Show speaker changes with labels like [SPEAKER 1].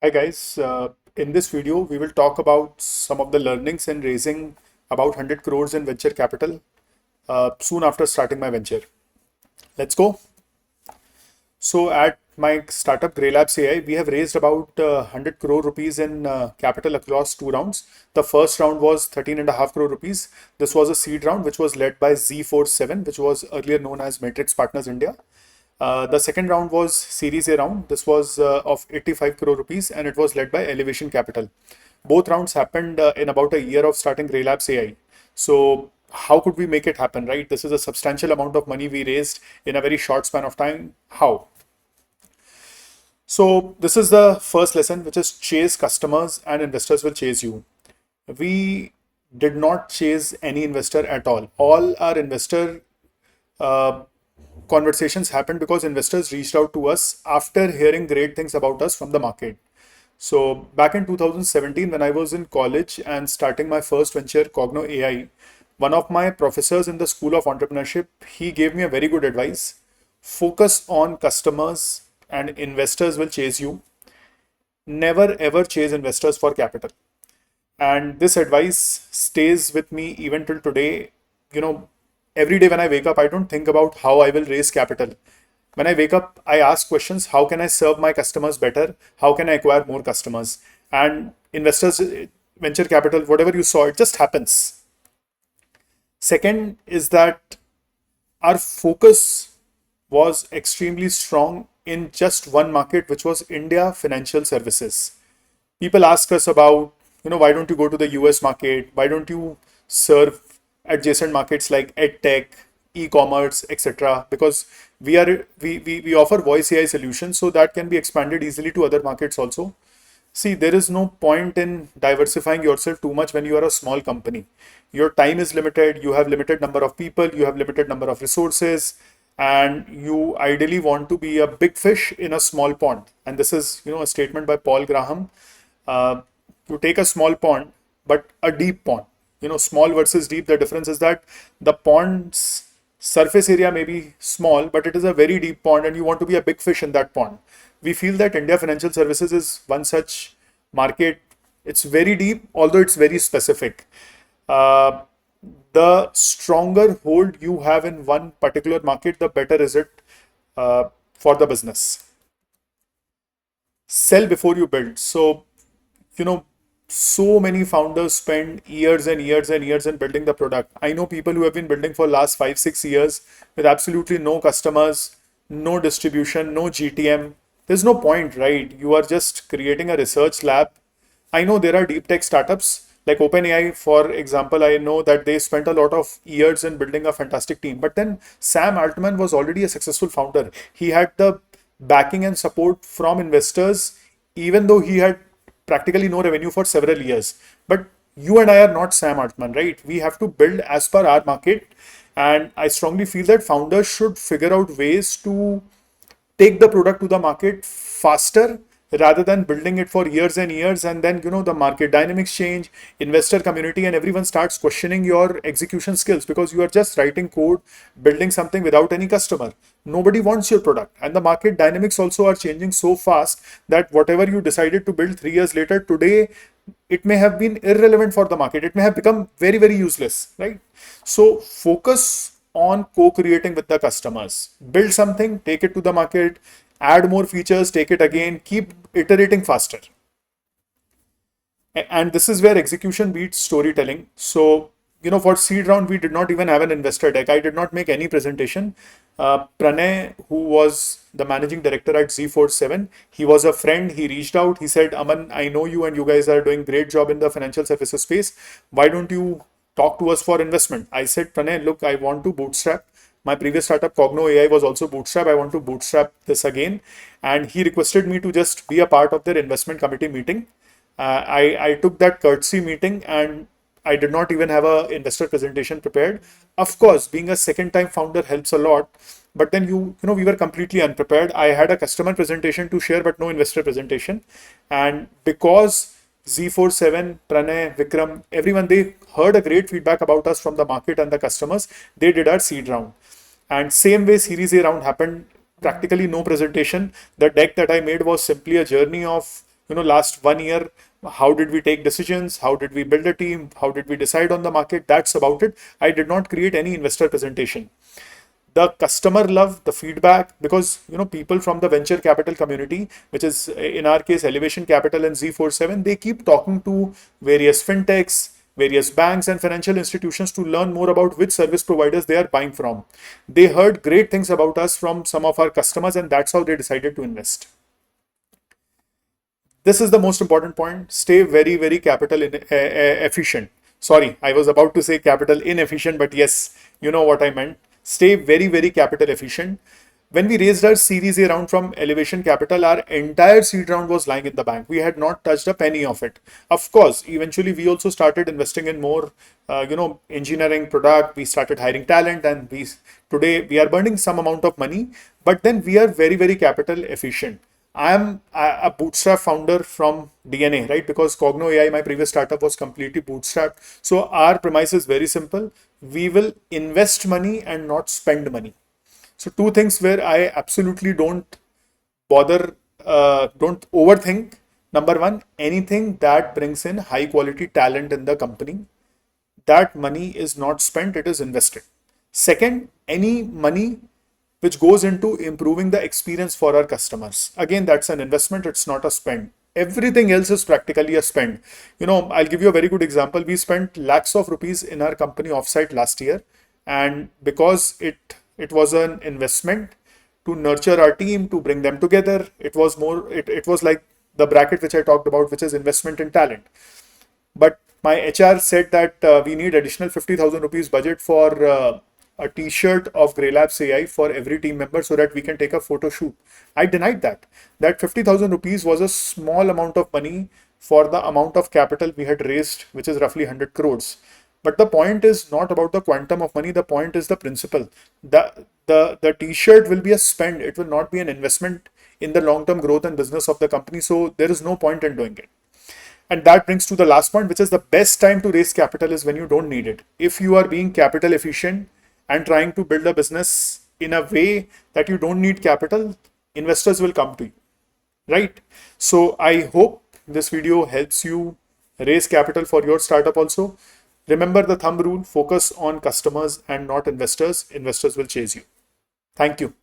[SPEAKER 1] Hi guys, in this video we will talk about some of the learnings in raising about 100 crores in venture capital soon after starting my venture. Let's go. So at my startup Grey Labs AI, we have raised about 100 crore rupees in capital across two rounds. The first round was 13.5 crore rupees. This was a seed round which was led by Z47, which was earlier known as Matrix Partners India. The second round was Series A round. This was of 85 crore rupees and it was led by Elevation Capital. Both rounds happened in about a year of starting Grey Labs AI. So how could we make it happen, right? This is a substantial amount of money we raised in a very short span of time. How? So this is the first lesson, which is chase customers and investors will chase you. We did not chase any investor at all. All our investor uh, conversations happened because investors reached out to us after hearing great things about us from the market. So back in 2017, when I was in college and starting my first venture, Cogno AI, one of my professors in the School of Entrepreneurship, he gave me a very good advice. Focus on customers and investors will chase you. Never ever chase investors for capital. And this advice stays with me even till today. You know, every day when I wake up, I don't think about how I will raise capital. When I wake up, I ask questions: how can I serve my customers better? How can I acquire more customers? And investors, venture capital, whatever you saw, it just happens. Second is that our focus was extremely strong in just one market, which was India financial services. People ask us about, why don't you go to the US market? Why don't you serve adjacent markets like edtech, e-commerce, etc.? Because we offer voice AI solutions, so that can be expanded easily to other markets also. See, there is no point in diversifying yourself too much when you are a small company. Your time is limited, you have limited number of people, you have limited number of resources, and you ideally want to be a big fish in a small pond. And this is, a statement by Paul Graham. Uh, you take a small pond, but a deep pond. Small versus deep, the difference is that the pond's surface area may be small, but it is a very deep pond and you want to be a big fish in that pond. We feel that India financial services is one such market. It's very deep, although it's very specific. Uh, the stronger hold you have in one particular market, the better is it for the business. Sell before you build. So, you know, so many founders spend years and years and years in building the product. I know people who have been building for last 5, 6 years with absolutely no customers, no distribution, no GTM. There's no point, right? You are just creating a research lab. I know there are deep tech startups like OpenAI, for example. I know that they spent a lot of years in building a fantastic team. But then Sam Altman was already a successful founder. He had the backing and support from investors, even though he had practically no revenue for several years. But you and I are not Sam Altman, right? We have to build as per our market. And I strongly feel that founders should figure out ways to take the product to the market faster rather than building it for years and years, and then the market dynamics change, investor community and everyone starts questioning your execution skills because you are just writing code, building something without any customer. Nobody wants your product, and the market dynamics also are changing so fast that whatever you decided to build 3 years later, today it may have been irrelevant for the market. It may have become very, very useless, right? So focus on co-creating with the customers. Build something, take it to the market, add more features, take it again, keep iterating faster. And this is where execution beats storytelling. So, for seed round, we did not even have an investor deck. I did not make any presentation. Pranay, who was the managing director at Z47, he was a friend. He reached out. He said, Aman, I know you and you guys are doing great job in the financial services space. Why don't you talk to us for investment? I said, Pranay, look, I want to bootstrap. My previous startup, Cogno AI, was also bootstrap. I want to bootstrap this again. And he requested me to just be a part of their investment committee meeting. I took that courtesy meeting and I did not even have a investor presentation prepared. Of course, being a second time founder helps a lot. But then we were completely unprepared. I had a customer presentation to share, but no investor presentation. And because Z47, Pranay, Vikram, everyone, they heard a great feedback about us from the market and the customers. They did our seed round. And same way Series A round happened, practically no presentation. The deck that I made was simply a journey of last 1 year, how did we take decisions? How did we build a team? How did we decide on the market? That's about it. I did not create any investor presentation. The customer love, the feedback, because people from the venture capital community, which is in our case Elevation Capital and Z47, they keep talking to various fintechs, various banks and financial institutions to learn more about which service providers they are buying from. They heard great things about us from some of our customers, and that's how they decided to invest. This is the most important point. Stay very, very capital efficient. Sorry, I was about to say capital inefficient, but yes, you know what I meant. Stay very, very capital efficient. When we raised our Series A round from Elevation Capital, our entire seed round was lying in the bank. We had not touched a penny of it. Of course, eventually we also started investing in more, engineering product. We started hiring talent, and today we are burning some amount of money. But then we are very, very capital efficient. I am a bootstrap founder from DNA, right? Because Cogno AI, my previous startup, was completely bootstrapped. So our premise is very simple. We will invest money and not spend money. So two things where I absolutely don't bother, don't overthink. Number one, anything that brings in high quality talent in the company, that money is not spent, it is invested. Second, any money which goes into improving the experience for our customers. Again, that's an investment, it's not a spend. Everything else is practically a spend. I'll give you a very good example. We spent lakhs of rupees in our company offsite last year, and because it was an investment to nurture our team, to bring them together, it was like the bracket which I talked about, which is investment in talent. But my HR said that we need additional 50,000 rupees budget for a t-shirt of Grey Labs AI for every team member so that we can take a photo shoot. I denied that. That 50,000 rupees was a small amount of money for the amount of capital we had raised, which is roughly 100 crores. But the point is not about the quantum of money. The point is the principle. The t-shirt will be a spend. It will not be an investment in the long-term growth and business of the company. So there is no point in doing it. And that brings to the last point, which is the best time to raise capital is when you don't need it. If you are being capital efficient and trying to build a business in a way that you don't need capital, investors will come to you, right? So I hope this video helps you raise capital for your startup also. Remember the thumb rule, focus on customers and not investors. Investors will chase you. Thank you.